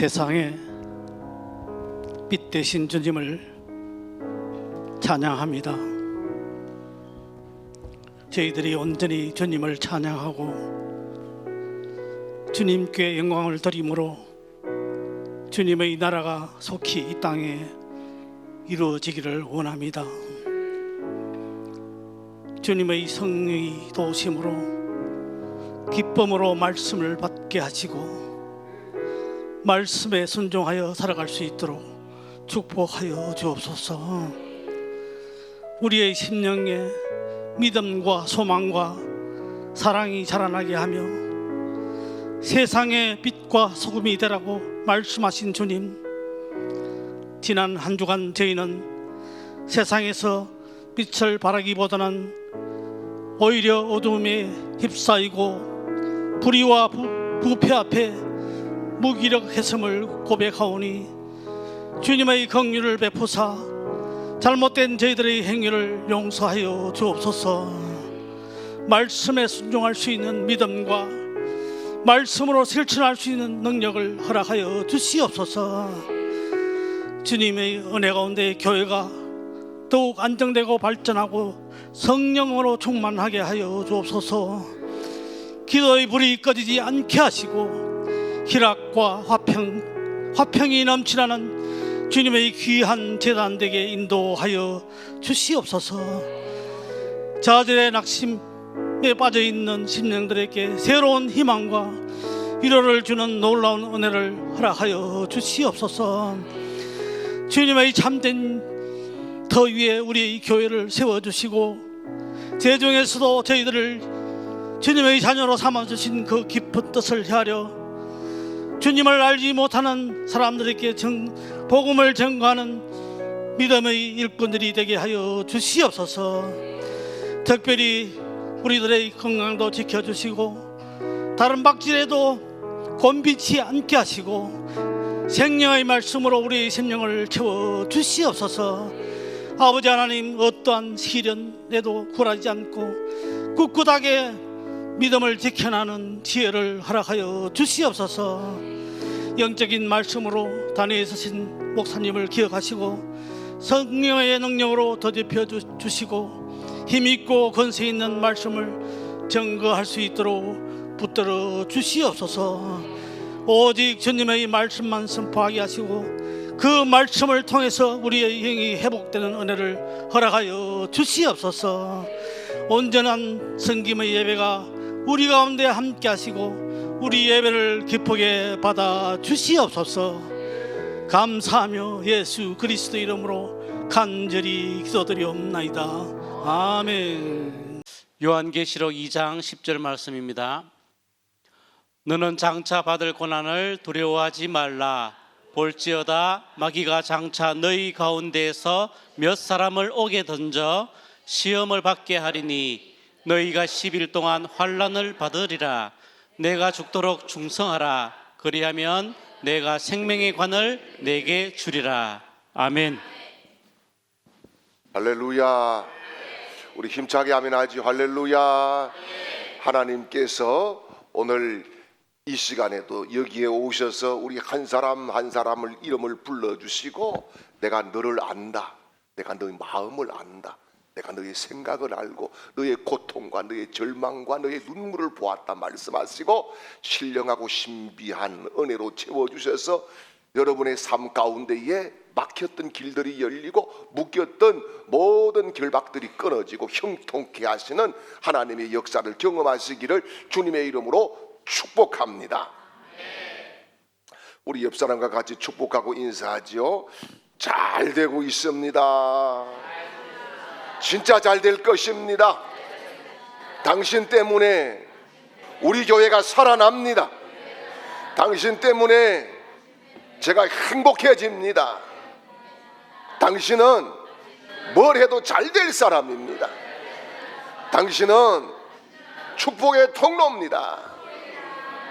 세상에 빛 되신 주님을 찬양합니다. 저희들이 온전히 주님을 찬양하고 주님께 영광을 드림으로 주님의 나라가 속히 이 땅에 이루어지기를 원합니다. 주님의 성령이 도우심으로 기쁨으로 말씀을 받게 하시고 말씀에 순종하여 살아갈 수 있도록 축복하여 주옵소서. 우리의 심령에 믿음과 소망과 사랑이 자라나게 하며 세상의 빛과 소금이 되라고 말씀하신 주님, 지난 한 주간 저희는 세상에서 빛을 발하기보다는 오히려 어두움에 휩싸이고 불의와 부패 앞에 무기력했음을 고백하오니 주님의 긍휼을 베푸사 잘못된 저희들의 행위를 용서하여 주옵소서. 말씀에 순종할 수 있는 믿음과 말씀으로 실천할 수 있는 능력을 허락하여 주시옵소서. 주님의 은혜 가운데 교회가 더욱 안정되고 발전하고 성령으로 충만하게 하여 주옵소서. 기도의 불이 꺼지지 않게 하시고 희락과 화평이 넘치는 주님의 귀한 제단되게 인도하여 주시옵소서. 자들의 낙심에 빠져있는 심령들에게 새로운 희망과 위로를 주는 놀라운 은혜를 허락하여 주시옵소서. 주님의 참된 터 위에 우리의 교회를 세워주시고 재중에서도 저희들을 주님의 자녀로 삼아주신 그 깊은 뜻을 헤아려 주님을 알지 못하는 사람들에게 복음을 전가하는 믿음의 일꾼들이 되게 하여 주시옵소서. 특별히 우리들의 건강도 지켜주시고 다른 박질에도 곤비치 않게 하시고 생명의 말씀으로 우리의 심령을 채워주시옵소서. 아버지 하나님, 어떠한 시련에도 굴하지 않고 꿋꿋하게 믿음을 지켜나는 지혜를 허락하여 주시옵소서. 영적인 말씀으로 단위에 서신 목사님을 기억하시고 성령의 능력으로 더접혀 주시고 힘있고 권세 있는 말씀을 증거할 수 있도록 붙들어 주시옵소서. 오직 주님의 말씀만 선포하게 하시고 그 말씀을 통해서 우리의 영이 회복되는 은혜를 허락하여 주시옵소서. 온전한 섬김의 예배가 우리 가운데 함께 하시고 우리 예배를 기쁘게 받아 주시옵소서. 감사하며 예수 그리스도 이름으로 간절히 기도드리옵나이다. 아멘. 요한계시록 2장 10절 말씀입니다. 너는 장차 받을 고난을 두려워하지 말라. 볼지어다 마귀가 장차 너희 가운데에서 몇 사람을 옥에 던져 시험을 받게 하리니 너희가 10일 동안 환난을 받으리라. 내가 죽도록 충성하라. 그리하면 내가 생명의 관을 내게 주리라. 아멘. 할렐루야. 우리 힘차게 아멘하지. 할렐루야. 하나님께서 오늘 이 시간에도 여기에 오셔서 우리 한 사람 한 사람을 이름을 불러주시고 내가 너를 안다, 내가 너의 마음을 안다, 내가 너의 생각을 알고 너의 고통과 너의 절망과 너의 눈물을 보았다 말씀하시고 신령하고 신비한 은혜로 채워주셔서 여러분의 삶 가운데에 막혔던 길들이 열리고 묶였던 모든 결박들이 끊어지고 형통케 하시는 하나님의 역사를 경험하시기를 주님의 이름으로 축복합니다. 우리 옆 사람과 같이 축복하고 인사하지요. 잘 되고 있습니다. 진짜 잘 될 것입니다. 당신 때문에 우리 교회가 살아납니다. 당신 때문에 제가 행복해집니다. 당신은 뭘 해도 잘 될 사람입니다. 당신은 축복의 통로입니다.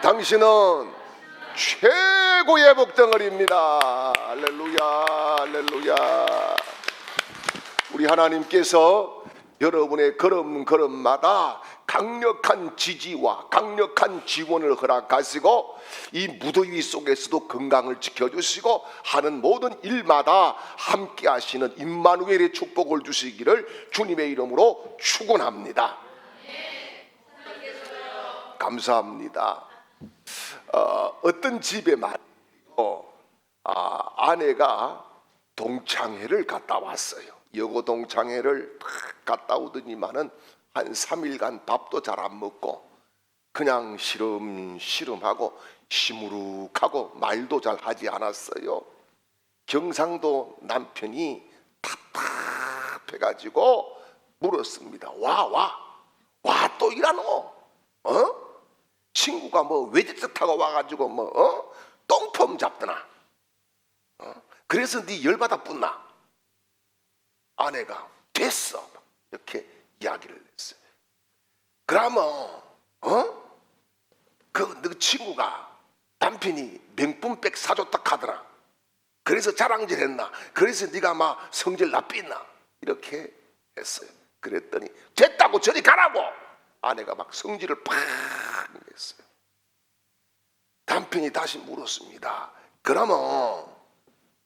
당신은 최고의 복덩어리입니다. 할렐루야, 할렐루야. 우리 하나님께서 여러분의 걸음마다 강력한 지지와 강력한 지원을 허락하시고 이 무더위 속에서도 건강을 지켜주시고 하는 모든 일마다 함께 하시는 임마누엘의 축복을 주시기를 주님의 이름으로 축원합니다. 감사합니다. 어떤 집에 말이요, 아내가 동창회를 갔다 왔어요. 여고 동창회를 딱 갔다 오더니만은 한 3일간 밥도 잘 안 먹고 그냥 시름시름하고 시무룩하고 말도 잘 하지 않았어요. 경상도 남편이 답답해가지고 물었습니다. 와 또 일하노? 친구가 뭐 외제차 타고 와가지고 뭐 똥폼 잡더나? 그래서 네 열받아 뿐나? 아내가 됐어 이렇게 이야기를 했어요. 그러면 그 친구가 남편이 명품백 사줬다 하더라. 그래서 자랑질했나? 그래서 네가 막 성질 나삐나? 이렇게 했어요. 그랬더니 됐다고 저리 가라고. 아내가 막 성질을 팍 냈어요. 남편이 다시 물었습니다. 그러면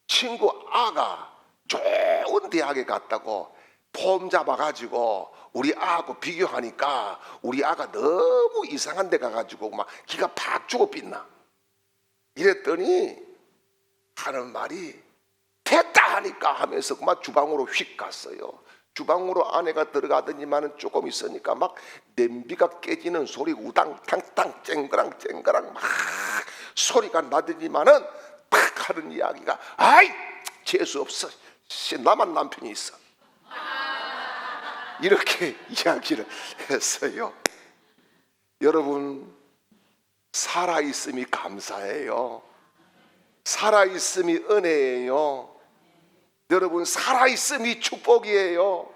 친구 아가 좋은 대학에 갔다고 폼 잡아가지고 우리 아하고 비교하니까 우리 아가 너무 이상한 데 가가지고 막 기가 팍 죽어 삐나? 이랬더니 하는 말이 됐다 하니까 하면서 막 주방으로 휙 갔어요. 주방으로 아내가 들어가더니만은 조금 있으니까 막 냄비가 깨지는 소리 우당탕탕 쨍그랑 쨍그랑 막 소리가 나더니만은 팍 하는 이야기가 아이 재수 없어 나만 남편이 있어 이렇게 이야기를 했어요. 여러분 살아있음이 감사해요. 살아있음이 은혜예요. 여러분 살아있음이 축복이에요.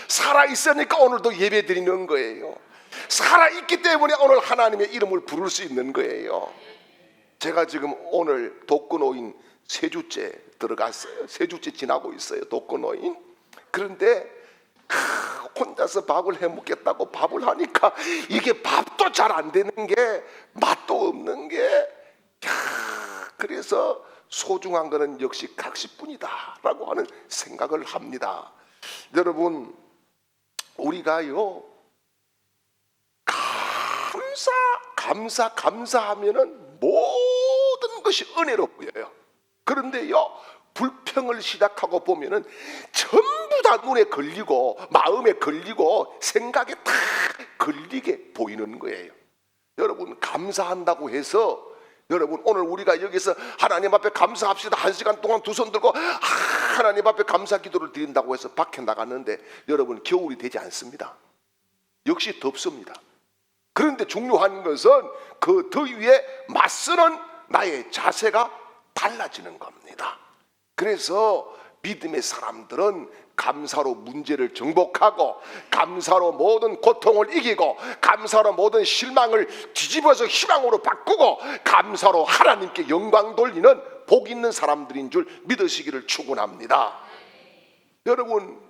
살아있으니까 오늘도 예배 드리는 거예요. 살아있기 때문에 오늘 하나님의 이름을 부를 수 있는 거예요. 제가 지금 오늘 독거노인 3주째 들어갔어요. 3주째 지나고 있어요. 독거노인. 그런데 혼자서 밥을 해 먹겠다고 밥을 하니까 이게 밥도 잘 안 되는 게 맛도 없는 게 그래서 소중한 것은 역시 각시뿐이다 라고 하는 생각을 합니다. 여러분 우리가요 감사하면은 모든 것이 은혜로 보여요. 그런데요 불평을 시작하고 보면은 전부 다 눈에 걸리고 마음에 걸리고 생각에 다 걸리게 보이는 거예요. 여러분 감사한다고 해서 여러분 오늘 우리가 여기서 하나님 앞에 감사합시다 1시간 동안 두 손 들고 하나님 앞에 감사 기도를 드린다고 해서 밖에 나갔는데 여러분 겨울이 되지 않습니다. 역시 덥습니다. 그런데 중요한 것은 그 더위에 맞서는 나의 자세가 달라지는 겁니다. 그래서 믿음의 사람들은 감사로 문제를 정복하고 감사로 모든 고통을 이기고 감사로 모든 실망을 뒤집어서 희망으로 바꾸고 감사로 하나님께 영광 돌리는 복 있는 사람들인 줄 믿으시기를 축원합니다. 여러분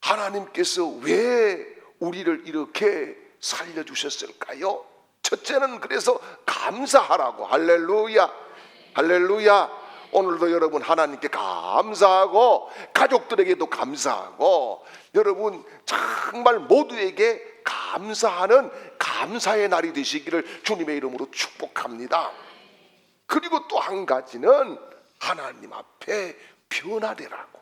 하나님께서 왜 우리를 이렇게 살려주셨을까요? 첫째는 그래서 감사하라고. 할렐루야 할렐루야. 오늘도 여러분 하나님께 감사하고 가족들에게도 감사하고 여러분 정말 모두에게 감사하는 감사의 날이 되시기를 주님의 이름으로 축복합니다. 그리고 또 한 가지는 하나님 앞에 변화되라고.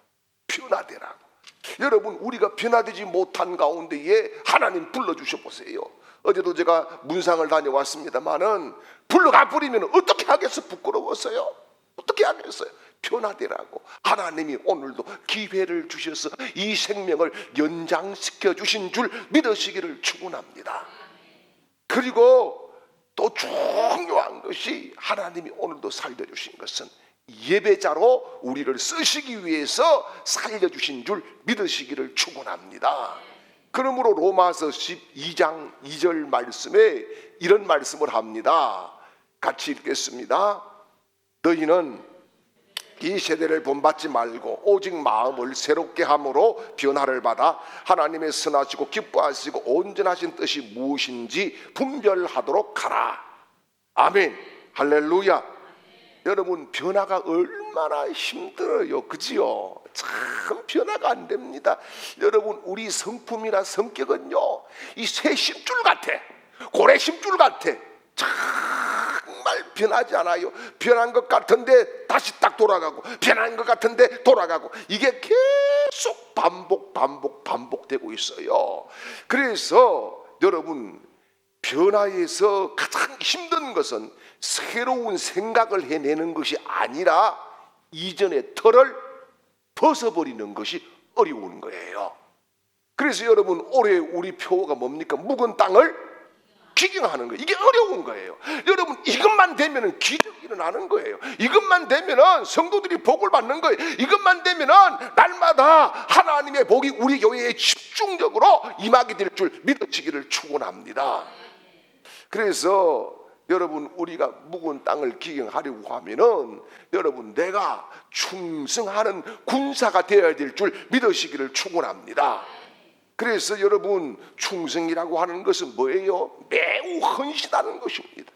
여러분 우리가 변화되지 못한 가운데에 하나님 불러주셔 보세요. 어제도 제가 문상을 다녀왔습니다마는 불러가 버리면 어떻게 하겠어? 부끄러웠어요. 어떻게 하겠어요? 변화되라고. 하나님이 오늘도 기회를 주셔서 이 생명을 연장시켜 주신 줄 믿으시기를 축원합니다. 그리고 또 중요한 것이 하나님이 오늘도 살려주신 것은 예배자로 우리를 쓰시기 위해서 살려주신 줄 믿으시기를 축원합니다. 그러므로 로마서 12장 2절 말씀에 이런 말씀을 합니다. 같이 읽겠습니다. 너희는 이 세대를 본받지 말고 오직 마음을 새롭게 함으로 변화를 받아 하나님의 선하시고 기뻐하시고 온전하신 뜻이 무엇인지 분별하도록 하라. 아멘. 할렐루야. 여러분, 변화가 얼마나 힘들어요, 그지요? 참 변화가 안 됩니다. 여러분, 우리 성품이나 성격은요, 이 새 심줄 같아, 고래 심줄 같아. 정말 변하지 않아요. 변한 것 같은데 다시 딱 돌아가고, 변한 것 같은데 돌아가고, 이게 계속 반복되고 있어요. 그래서 여러분, 변화에서 가장 힘든 것은 새로운 생각을 해내는 것이 아니라 이전의 틀을 벗어버리는 것이 어려운 거예요. 그래서 여러분, 올해 우리 표어가 뭡니까? 묵은 땅을 기경하는 거예요. 이게 어려운 거예요. 여러분, 이것만 되면은 기적이 일어나는 거예요. 이것만 되면은 성도들이 복을 받는 거예요. 이것만 되면은 날마다 하나님의 복이 우리 교회에 집중적으로 임하게 될 줄 믿어지기를 축원합니다. 그래서 여러분, 우리가 묵은 땅을 기경하려고 하면은 여러분, 내가 충성하는 군사가 되어야 될 줄 믿으시기를 축원합니다. 그래서 여러분, 충성이라고 하는 것은 뭐예요? 매우 헌신하는 것입니다.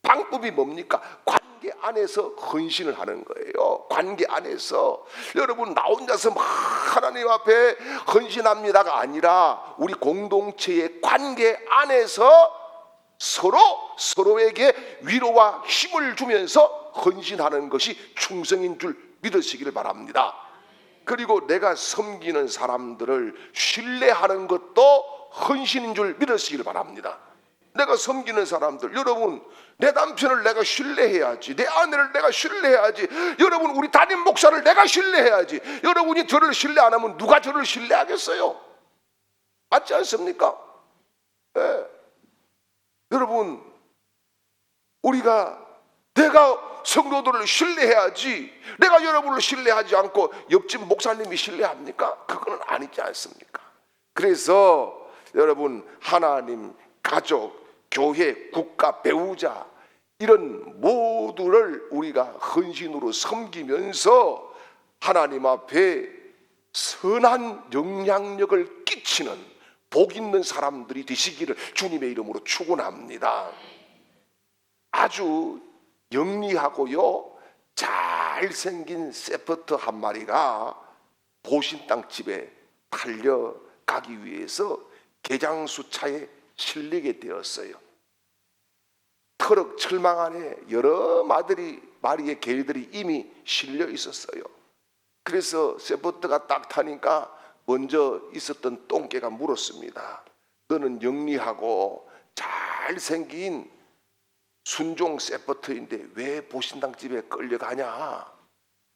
방법이 뭡니까? 관계 안에서 헌신을 하는 거예요. 관계 안에서. 여러분, 나 혼자서 막 하나님 앞에 헌신합니다가 아니라 우리 공동체의 관계 안에서 서로에게 위로와 힘을 주면서 헌신하는 것이 충성인 줄 믿으시기를 바랍니다. 그리고 내가 섬기는 사람들을 신뢰하는 것도 헌신인 줄 믿으시기를 바랍니다. 내가 섬기는 사람들, 여러분, 내 남편을 내가 신뢰해야지, 내 아내를 내가 신뢰해야지, 여러분, 우리 담임 목사를 내가 신뢰해야지. 여러분이 저를 신뢰 안 하면 누가 저를 신뢰하겠어요? 맞지 않습니까? 네. 여러분, 내가 성도들을 신뢰해야지, 내가 여러분을 신뢰하지 않고 옆집 목사님이 신뢰합니까? 그거는 아니지 않습니까? 그래서 여러분, 하나님, 가족, 교회, 국가, 배우자, 이런 모두를 우리가 헌신으로 섬기면서 하나님 앞에 선한 영향력을 끼치는 복 있는 사람들이 되시기를 주님의 이름으로 축원합니다. 아주 영리하고요, 잘생긴 세퍼트 한 마리가 보신 땅집에 달려가기 위해서 개장수차에 실리게 되었어요. 트럭 철망 안에 여러 마리의 개들이 이미 실려 있었어요. 그래서 세퍼트가 딱 타니까 먼저 있었던 똥개가 물었습니다. 너는 영리하고 잘생긴 순종 세퍼트인데 왜 보신당집에 끌려가냐?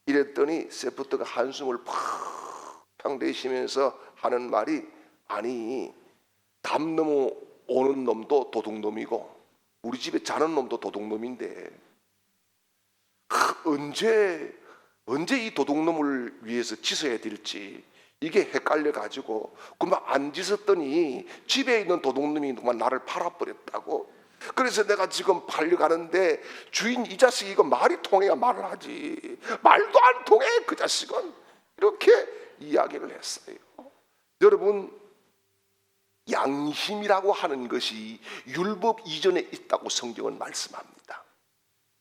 이랬더니 세퍼트가 한숨을 팍 내쉬면서 하는 말이, 아니, 담 넘어 오는 놈도 도둑놈이고 우리 집에 자는 놈도 도둑놈인데 언제 이 도둑놈을 위해서 짖어야 될지 이게 헷갈려가지고 그만 안 짖었더니 집에 있는 도둑놈이 그만 나를 팔아버렸다고. 그래서 내가 지금 팔려가는데 주인 이 자식이 이거 말이 통해야 말을 하지, 말도 안 통해 그 자식은. 이렇게 이야기를 했어요. 여러분, 양심이라고 하는 것이 율법 이전에 있다고 성경은 말씀합니다.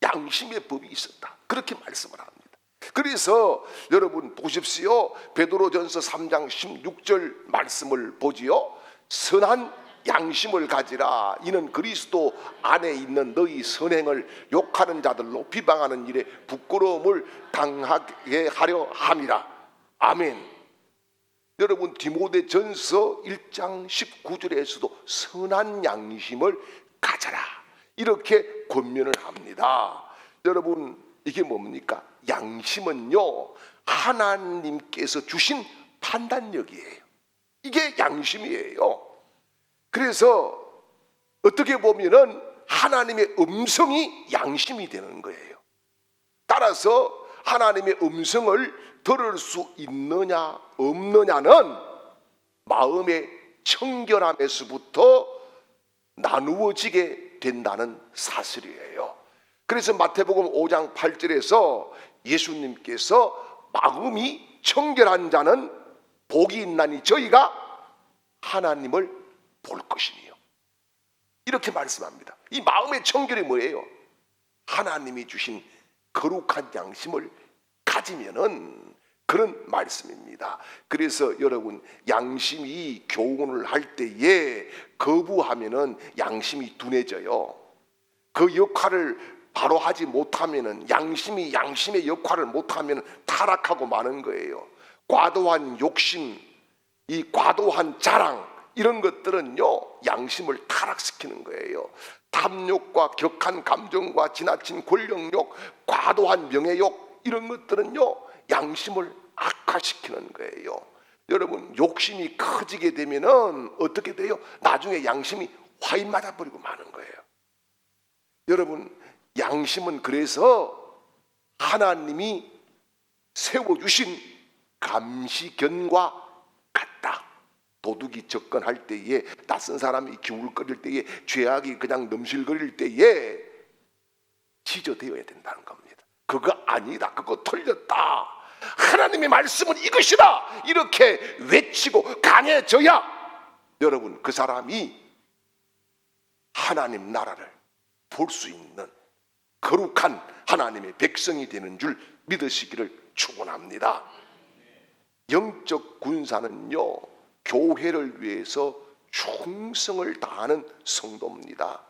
양심의 법이 있었다, 그렇게 말씀을 합니다. 그래서 여러분 보십시오. 베드로전서 3장 16절 말씀을 보지요. 선한 양심을 가지라. 이는 그리스도 안에 있는 너희 선행을 욕하는 자들로 비방하는 일에 부끄러움을 당하게 하려 함이라. 아멘. 여러분, 디모데전서 1장 19절에서도 선한 양심을 가져라, 이렇게 권면을 합니다. 여러분, 이게 뭡니까? 양심은요, 하나님께서 주신 판단력이에요. 이게 양심이에요. 그래서 어떻게 보면은 하나님의 음성이 양심이 되는 거예요. 따라서 하나님의 음성을 들을 수 있느냐 없느냐는 마음의 청결함에서부터 나누어지게 된다는 사실이에요. 그래서 마태복음 5장 8절에서 예수님께서 마음이 청결한 자는 복이 있나니 저희가 하나님을 볼 것이니요. 이렇게 말씀합니다. 이 마음의 청결이 뭐예요? 하나님이 주신 거룩한 양심을 가지면은 그런 말씀입니다. 그래서 여러분, 양심이 교훈을 할 때에 거부하면은 양심이 둔해져요. 그 역할을 바로 하지 못하면은 양심의 역할을 못하면 타락하고 마는 거예요. 과도한 욕심, 이 과도한 자랑, 이런 것들은요 양심을 타락시키는 거예요. 탐욕과 격한 감정과 지나친 권력욕, 과도한 명예욕, 이런 것들은요 양심을 악화시키는 거예요. 여러분, 욕심이 커지게 되면은 어떻게 돼요? 나중에 양심이 화인 맞아버리고 마는 거예요. 여러분, 양심은 그래서 하나님이 세워주신 감시견과 같다. 도둑이 접근할 때에, 낯선 사람이 기울거릴 때에, 죄악이 그냥 넘실거릴 때에 지저되어야 된다는 겁니다. 그거 아니다, 그거 틀렸다, 하나님의 말씀은 이것이다, 이렇게 외치고 강해져야 여러분, 그 사람이 하나님 나라를 볼 수 있는 거룩한 하나님의 백성이 되는 줄 믿으시기를 축원합니다. 영적 군사는요 교회를 위해서 충성을 다하는 성도입니다.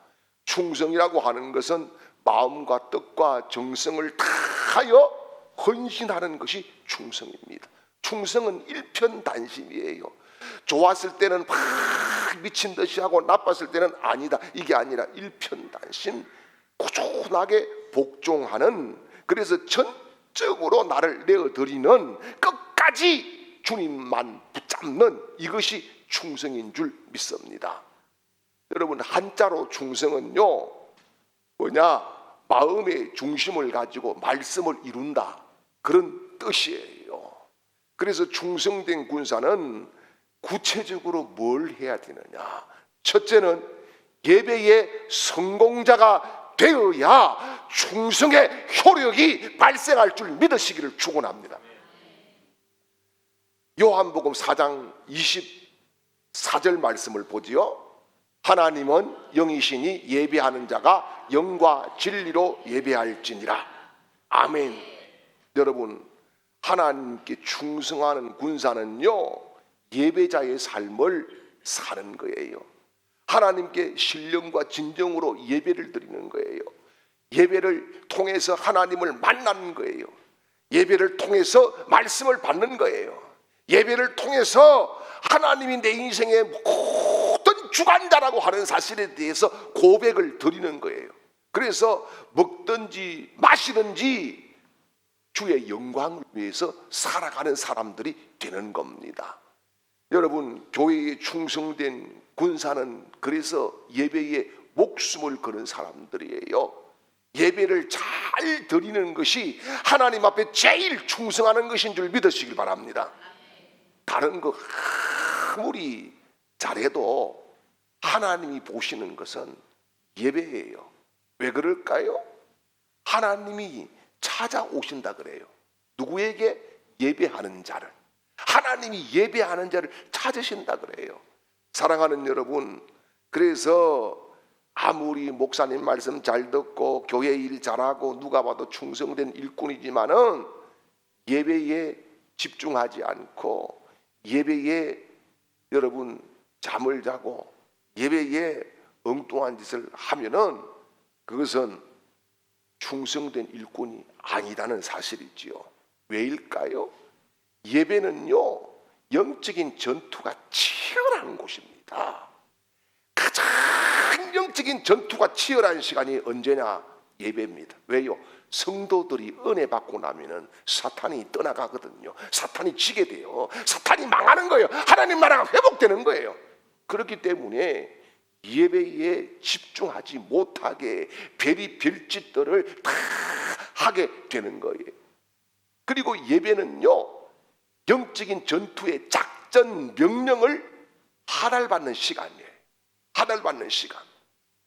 충성이라고 하는 것은 마음과 뜻과 정성을 다하여 헌신하는 것이 충성입니다. 충성은 일편단심이에요. 좋았을 때는 막 미친 듯이 하고 나빴을 때는 아니다, 이게 아니라 일편단심, 꾸준하게 복종하는, 그래서 전적으로 나를 내어드리는, 끝까지 주님만 붙잡는, 이것이 충성인 줄 믿습니다. 여러분, 한자로 충성은요 뭐냐, 마음의 중심을 가지고 말씀을 이룬다, 그런 뜻이에요. 그래서 충성된 군사는 구체적으로 뭘 해야 되느냐? 첫째는 예배의 성공자가 되어야 충성의 효력이 발생할 줄 믿으시기를 축원합니다. 요한복음 4장 24절 말씀을 보지요. 하나님은 영이시니 예배하는 자가 영과 진리로 예배할지니라. 아멘. 여러분, 하나님께 충성하는 군사는요 예배자의 삶을 사는 거예요. 하나님께 신령과 진정으로 예배를 드리는 거예요. 예배를 통해서 하나님을 만나는 거예요. 예배를 통해서 말씀을 받는 거예요. 예배를 통해서 하나님이 내 인생의 모든 주관자라고 하는 사실에 대해서 고백을 드리는 거예요. 그래서 먹든지 마시든지 주의 영광을 위해서 살아가는 사람들이 되는 겁니다. 여러분, 교회에 충성된 군사는 그래서 예배에 목숨을 거는 사람들이에요. 예배를 잘 드리는 것이 하나님 앞에 제일 충성하는 것인 줄 믿으시길 바랍니다. 다른 거 아무리 잘해도 하나님이 보시는 것은 예배예요. 왜 그럴까요? 하나님이 찾아오신다 그래요. 누구에게? 예배하는 자를. 하나님이 예배하는 자를 찾으신다 그래요. 사랑하는 여러분, 그래서 아무리 목사님 말씀 잘 듣고 교회 일 잘하고 누가 봐도 충성된 일꾼이지만은 예배에 집중하지 않고 예배에 여러분 잠을 자고 예배에 엉뚱한 짓을 하면은 그것은 충성된 일꾼이 아니라는 사실이지요. 왜일까요? 예배는요 영적인 전투가 치열한 곳입니다. 가장 영적인 전투가 치열한 시간이 언제냐? 예배입니다. 왜요? 성도들이 은혜 받고 나면은 사탄이 떠나가거든요. 사탄이 지게 돼요. 사탄이 망하는 거예요. 하나님 나라가 회복되는 거예요. 그렇기 때문에 예배에 집중하지 못하게 별이 별짓들을 다 하게 되는 거예요. 그리고 예배는요 영적인 전투의 작전 명령을 하달받는 시간이에요. 하달받는 시간.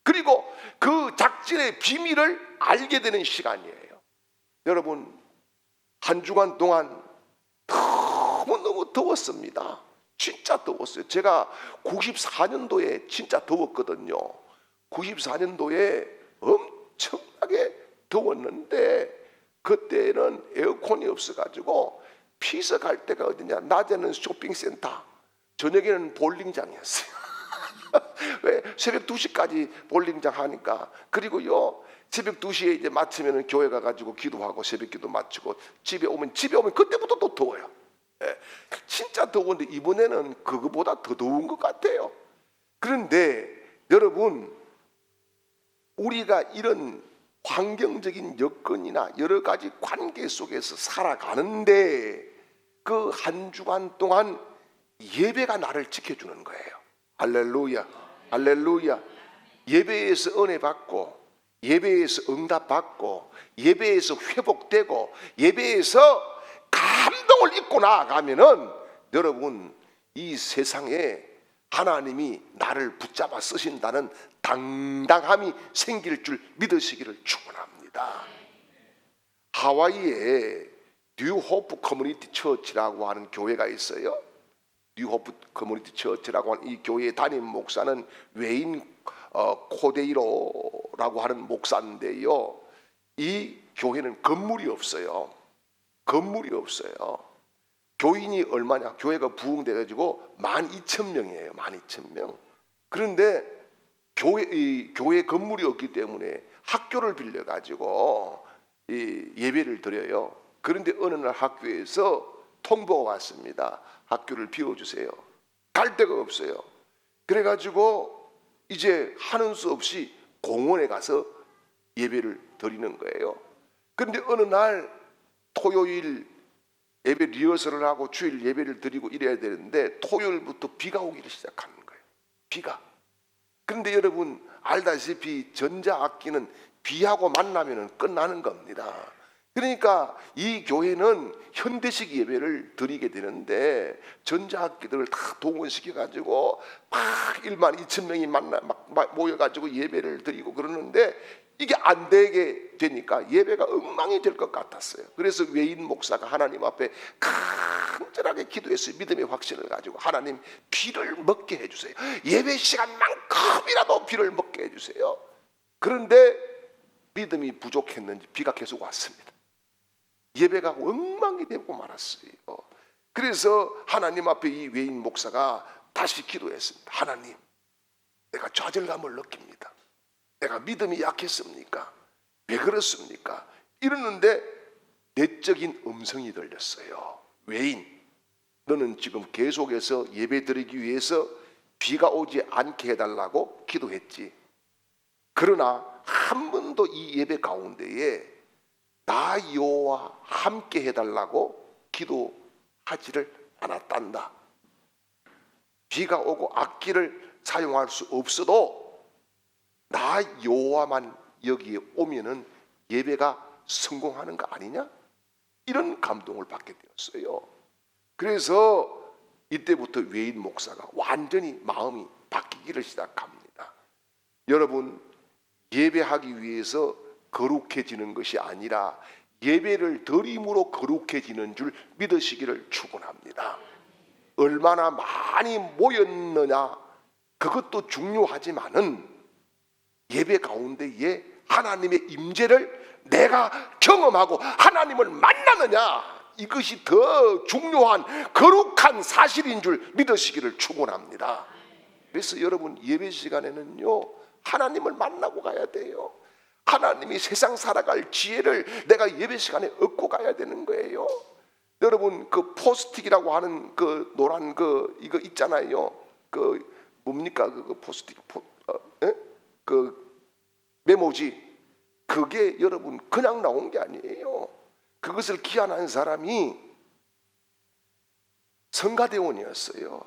그리고 그 작전의 비밀을 알게 되는 시간이에요. 여러분, 한 주간 동안 너무너무 더웠습니다. 진짜 더웠어요. 제가 94년도에 진짜 더웠거든요. 94년도에 엄청나게 더웠는데 그때는 에어컨이 없어가지고 피서 갈 데가 어디냐. 낮에는 쇼핑센터, 저녁에는 볼링장이었어요. 왜? 새벽 2시까지 볼링장 하니까. 그리고요, 새벽 2시에 이제 마치면 교회 가가지고 기도하고 새벽 기도 마치고 집에 오면 그때부터 또 더워요. 예, 진짜 더운데 이번에는 그거보다 더 더운 것 같아요. 그런데 여러분, 우리가 이런 환경적인 여건이나 여러 가지 관계 속에서 살아가는데 그 한 주간 동안 예배가 나를 지켜주는 거예요. 할렐루야, 할렐루야. 예배에서 은혜 받고, 예배에서 응답 받고, 예배에서 회복되고, 예배에서 감동을 입고 나아가면은 여러분, 이 세상에 하나님이 나를 붙잡아 쓰신다는 당당함이 생길 줄 믿으시기를 축원합니다. 하와이에 뉴호프 커뮤니티 처치라고 하는 교회가 있어요. 뉴호프 커뮤니티 처치라고 하는 이 교회의 담임 목사는 웨인 코데이로라고 하는 목사인데요. 이 교회는 건물이 없어요. 건물이 없어요. 교인이 얼마냐? 교회가 부흥돼가지고 12,000명이에요. 12,000명. 그런데 교회 건물이 없기 때문에 학교를 빌려가지고 이 예배를 드려요. 그런데 어느 날 학교에서 통보가 왔습니다. 학교를 비워주세요. 갈 데가 없어요. 그래가지고 이제 하는 수 없이 공원에 가서 예배를 드리는 거예요. 그런데 어느 날 토요일 예배 리허설을 하고 주일 예배를 드리고 이래야 되는데 토요일부터 비가 오기를 시작하는 거예요. 비가. 그런데 여러분 알다시피 전자악기는 비하고 만나면 끝나는 겁니다. 그러니까 이 교회는 현대식 예배를 드리게 되는데 전자악기들을 다 동원시켜가지고 막 12,000명이 모여가지고 예배를 드리고 그러는데 이게 안 되게 되니까 예배가 엉망이 될 것 같았어요. 그래서 외인 목사가 하나님 앞에 간절하게 기도했어요. 믿음의 확신을 가지고 하나님 비를 먹게 해주세요. 예배 시간만큼이라도 비를 먹게 해주세요. 그런데 믿음이 부족했는지 비가 계속 왔습니다. 예배가 엉망이 되고 말았어요. 그래서 하나님 앞에 이 외인 목사가 다시 기도했습니다. 하나님, 내가 좌절감을 느낍니다. 내가 믿음이 약했습니까? 왜 그렇습니까? 이러는데 내적인 음성이 들렸어요. 외인, 너는 지금 계속해서 예배 드리기 위해서 비가 오지 않게 해달라고 기도했지. 그러나 한 번도 이 예배 가운데에 나 여호와 함께 해달라고 기도하지를 않았단다. 비가 오고 악기를 사용할 수 없어도 나 여호와만 여기에 오면은 예배가 성공하는 거 아니냐? 이런 감동을 받게 되었어요. 그래서 이때부터 외인 목사가 완전히 마음이 바뀌기를 시작합니다. 여러분, 예배하기 위해서 거룩해지는 것이 아니라 예배를 드림으로 거룩해지는 줄 믿으시기를 축원합니다. 얼마나 많이 모였느냐 그것도 중요하지만은 예배 가운데에 하나님의 임재를 내가 경험하고 하나님을 만나느냐 이것이 더 중요한 거룩한 사실인 줄 믿으시기를 축원합니다. 그래서 여러분 예배 시간에는요 하나님을 만나고 가야 돼요. 하나님이 세상 살아갈 지혜를 내가 예배 시간에 얻고 가야 되는 거예요. 여러분 그 포스틱이라고 하는 그 노란 그 이거 있잖아요. 그 뭡니까 그 포스틱 그 메모지 그게 여러분 그냥 나온 게 아니에요. 그것을 기한한 사람이 성가대원이었어요.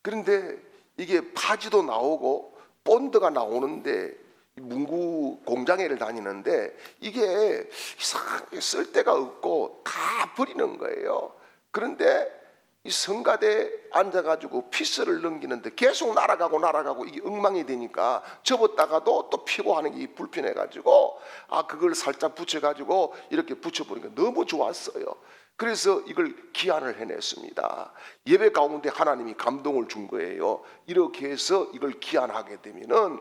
그런데 이게 파지도 나오고 본드가 나오는데 문구 공장에를 다니는데 이게 이상하게 쓸 데가 없고 다 버리는 거예요. 그런데 이 성가대에 앉아가지고 피스를 넘기는데 계속 날아가고 이게 엉망이 되니까 접었다가도 또 피고 하는 게 불편해가지고 그걸 살짝 붙여가지고 이렇게 붙여보니까 너무 좋았어요. 그래서 이걸 기한을 해냈습니다. 예배 가운데 하나님이 감동을 준 거예요. 이렇게 해서 이걸 기한하게 되면은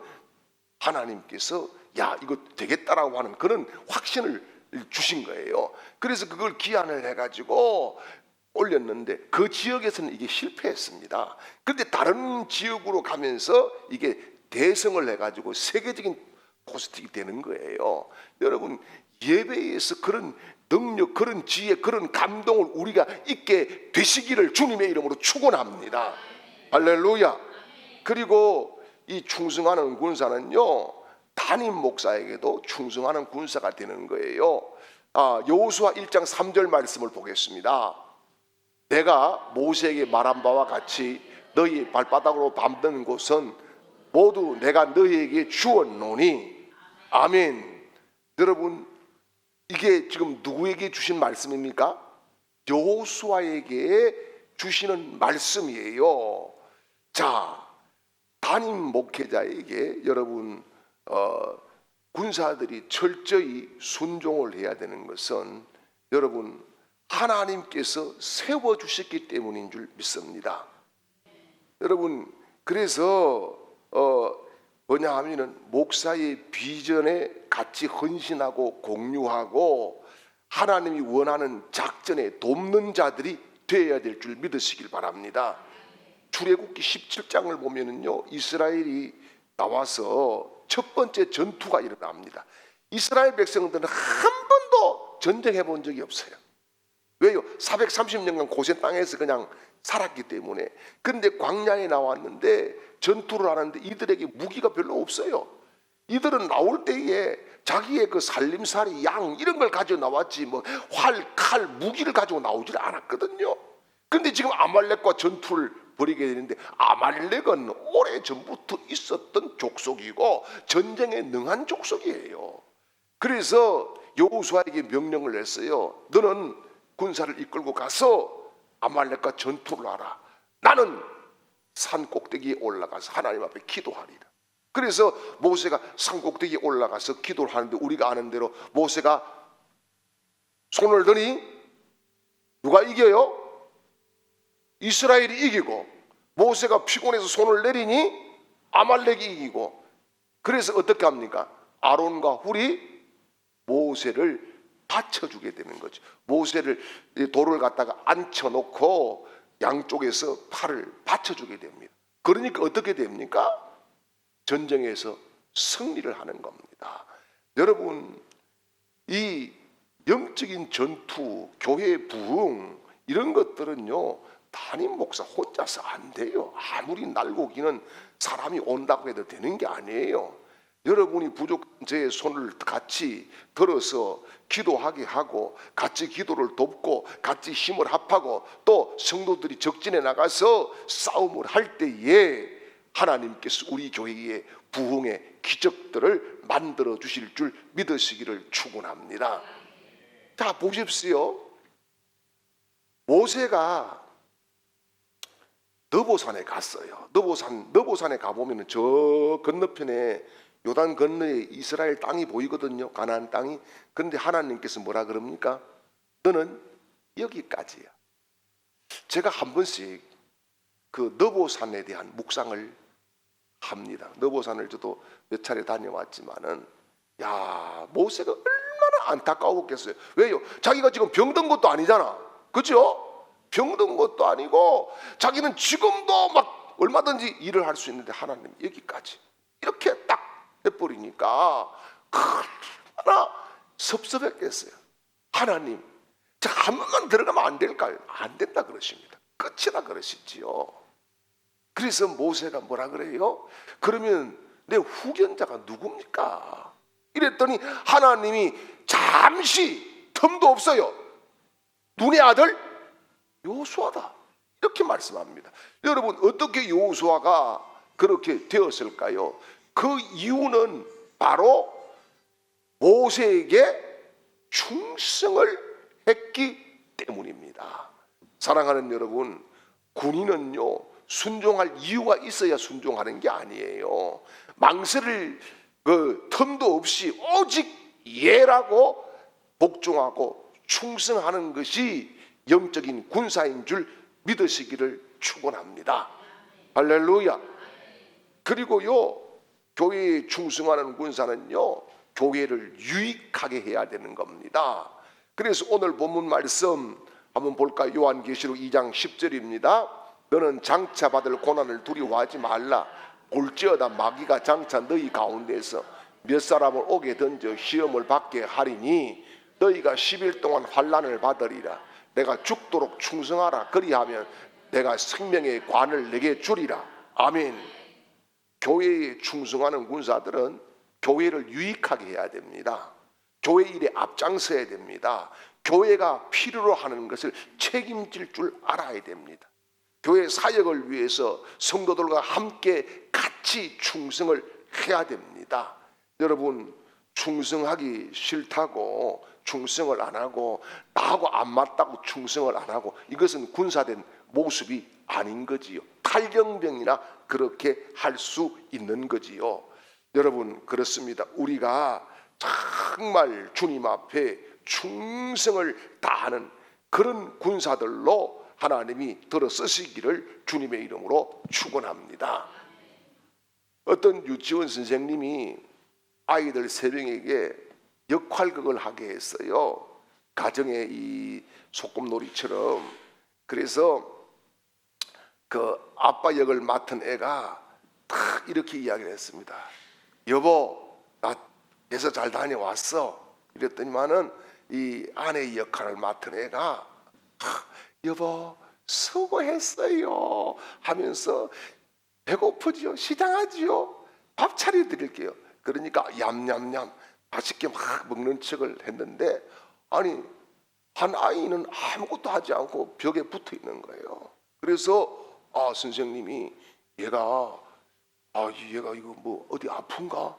하나님께서 야 이거 되겠다라고 하는 그런 확신을 주신 거예요. 그래서 그걸 기한을 해가지고 올렸는데 그 지역에서는 이게 실패했습니다. 그런데 다른 지역으로 가면서 이게 대성을 해가지고 세계적인 콘서트가 되는 거예요. 여러분 예배에서 그런 능력, 그런 지혜, 그런 감동을 우리가 있게 되시기를 주님의 이름으로 축원합니다. 할렐루야. 그리고 이 충성하는 군사는요 담임 목사에게도 충성하는 군사가 되는 거예요. 여호수아 1장 3절 말씀을 보겠습니다. 내가 모세에게 말한 바와 같이 너희 발바닥으로 밟는 곳은 모두 내가 너희에게 주었노니. 아멘. 여러분 이게 지금 누구에게 주신 말씀입니까? 여호수아에게 주시는 말씀이에요. 자, 담임 목회자에게 여러분 군사들이 철저히 순종을 해야 되는 것은 여러분 하나님께서 세워주셨기 때문인 줄 믿습니다. 여러분 그래서 뭐냐 하면은 목사의 비전에 같이 헌신하고 공유하고 하나님이 원하는 작전에 돕는 자들이 되어야 될 줄 믿으시길 바랍니다. 출애굽기 17장을 보면은요 이스라엘이 나와서 첫 번째 전투가 일어납니다. 이스라엘 백성들은 한 번도 전쟁해 본 적이 없어요. 왜요? 430년간 고센 땅에서 그냥 살았기 때문에. 그런데 광야에 나왔는데 전투를 하는데 이들에게 무기가 별로 없어요. 이들은 나올 때에 자기의 그 살림살이 양 이런 걸 가지고 나왔지 뭐 활, 칼, 무기를 가지고 나오질 않았거든요. 그런데 지금 아말렉과 전투를 벌이게 되는데 아말렉은 오래전부터 있었던 족속이고 전쟁에 능한 족속이에요. 그래서 여호수아에게 명령을 했어요. 너는 군사를 이끌고 가서 아말렉과 전투를 하라. 나는 산 꼭대기에 올라가서 하나님 앞에 기도하리라. 그래서 모세가 산 꼭대기에 올라가서 기도를 하는데 우리가 아는 대로 모세가 손을 드니 누가 이겨요? 이스라엘이 이기고 모세가 피곤해서 손을 내리니 아말렉이 이기고. 그래서 어떻게 합니까? 아론과 훌이 모세를 받쳐주게 되는 거죠. 모세를 돌을 갖다가 앉혀놓고 양쪽에서 팔을 받쳐주게 됩니다. 그러니까 어떻게 됩니까? 전쟁에서 승리를 하는 겁니다. 여러분 이 영적인 전투, 교회의 부흥 이런 것들은요 담임 목사 혼자서 안 돼요. 아무리 날고기는 사람이 온다고 해도 되는 게 아니에요. 여러분이 부족한 제 손을 같이 들어서 기도하게 하고 같이 기도를 돕고 같이 힘을 합하고 또 성도들이 적진에 나가서 싸움을 할 때에 하나님께서 우리 교회의 부흥의 기적들을 만들어 주실 줄 믿으시기를 축원합니다. 자 보십시오. 모세가 너보산에 갔어요. 너보산에 가보면 저 건너편에 요단 건너에 이스라엘 땅이 보이거든요. 가나안 땅이. 그런데 하나님께서 뭐라 그럽니까? 너는 여기까지야. 제가 한 번씩 그 너보산에 대한 묵상을 합니다. 너보산을 저도 몇 차례 다녀왔지만은 야 모세가 얼마나 안타까웠겠어요. 왜요? 자기가 지금 병든 것도 아니잖아. 그렇죠? 병든 것도 아니고 자기는 지금도 막 얼마든지 일을 할 수 있는데 하나님 여기까지 이렇게 딱 해버리니까 얼마나 섭섭했겠어요. 하나님 자 한 번만 들어가면 안 될까요? 안 된다 그러십니다. 끝이라 그러시지요. 그래서 모세가 뭐라 그래요? 그러면 내 후견자가 누굽니까? 이랬더니 하나님이 잠시 틈도 없어요. 눈의 아들 여호수아다 이렇게 말씀합니다. 여러분 어떻게 여호수아가 그렇게 되었을까요? 그 이유는 바로 모세에게 충성을 했기 때문입니다. 사랑하는 여러분, 군인은요 순종할 이유가 있어야 순종하는 게 아니에요. 망설일 그 틈도 없이 오직 예라고 복종하고 충성하는 것이 영적인 군사인 줄 믿으시기를 축원합니다. 할렐루야. 그리고요 교회에 충성하는 군사는요 교회를 유익하게 해야 되는 겁니다. 그래서 오늘 본문 말씀 한번 볼까요? 요한계시록 2장 10절입니다. 너는 장차 받을 고난을 두려워하지 말라. 볼지어다 마귀가 장차 너희 가운데서 몇 사람을 오게 던져 시험을 받게 하리니 너희가 10일 동안 환난을 받으리라. 내가 죽도록 충성하라. 그리하면 내가 생명의 관을 내게 주리라. 아멘. 교회에 충성하는 군사들은 교회를 유익하게 해야 됩니다. 교회 일에 앞장서야 됩니다. 교회가 필요로 하는 것을 책임질 줄 알아야 됩니다. 교회 사역을 위해서 성도들과 함께 같이 충성을 해야 됩니다. 여러분 충성하기 싫다고 충성을 안 하고 나하고 안 맞다고 충성을 안 하고 이것은 군사된 모습이 아닌 거지요. 탈경병이나 그렇게 할 수 있는 거지요. 여러분 그렇습니다. 우리가 정말 주님 앞에 충성을 다하는 그런 군사들로 하나님이 들어 쓰시기를 주님의 이름으로 축원합니다. 어떤 유치원 선생님이 아이들 3명에게 역할극을 하게 했어요. 가정의 이 소꿉놀이처럼. 그래서 그 아빠 역을 맡은 애가 딱 이렇게 이야기를 했습니다. 여보, 나 회사 잘 다녀왔어. 이랬더니만은 이 아내의 역할을 맡은 애가 여보 수고했어요 하면서 배고프지요? 시장하지요? 밥 차려 드릴게요. 그러니까 얌얌얌 맛있게 막 먹는 척을 했는데 아니 한 아이는 아무것도 하지 않고 벽에 붙어 있는 거예요. 그래서 선생님이 얘가 이거 뭐 어디 아픈가?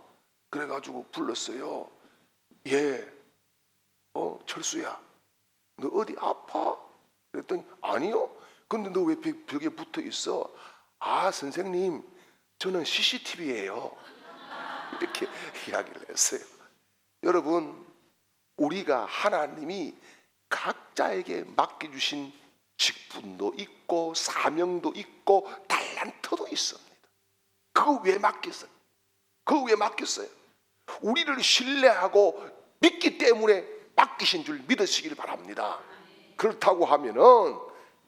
그래가지고 불렀어요. 철수야 너 어디 아파? 그랬더니 아니요. 근데 너 왜 벽에 붙어 있어? 선생님 저는 CCTV예요. 이렇게 이야기를 했어요. 여러분 우리가 하나님이 각자에게 맡겨주신 직분도 있고 사명도 있고 달란트도 있습니다. 그거 왜 맡겼어요? 우리를 신뢰하고 믿기 때문에 맡기신 줄 믿으시길 바랍니다. 그렇다고 하면은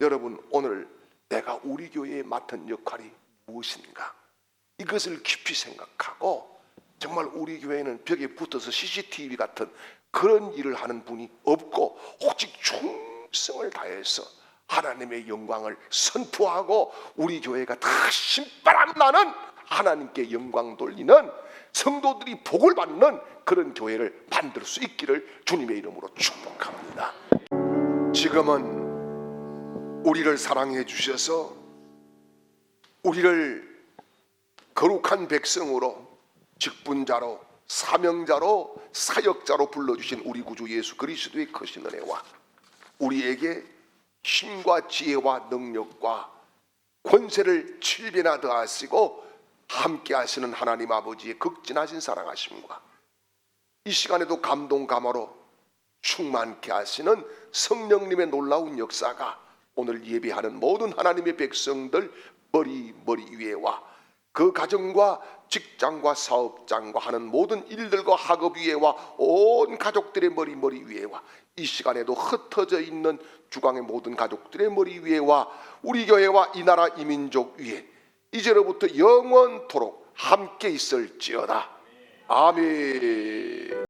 여러분 오늘 내가 우리 교회에 맡은 역할이 무엇인가? 이것을 깊이 생각하고 정말 우리 교회는 벽에 붙어서 CCTV 같은 그런 일을 하는 분이 없고 오직 충성을 다해서 하나님의 영광을 선포하고 우리 교회가 다 신바람 나는 하나님께 영광 돌리는 성도들이 복을 받는 그런 교회를 만들 수 있기를 주님의 이름으로 축복합니다. 지금은 우리를 사랑해 주셔서 우리를 거룩한 백성으로 직분자로 사명자로 사역자로 불러주신 우리 구주 예수 그리스도의 크신 은혜와 우리에게 힘과 지혜와 능력과 권세를 7배나 더하시고 함께 하시는 하나님 아버지의 극진하신 사랑하심과 이 시간에도 감동 감화로 충만케 하시는 성령님의 놀라운 역사가 오늘 예배하는 모든 하나님의 백성들 머리 위에와 그 가정과 직장과 사업장과 하는 모든 일들과 학업 위에와 온 가족들의 머리 위에와 이 시간에도 흩어져 있는 주광의 모든 가족들의 머리 위에와 우리 교회와 이 나라 이 민족 위에 이제로부터 영원토록 함께 있을지어다. 아멘.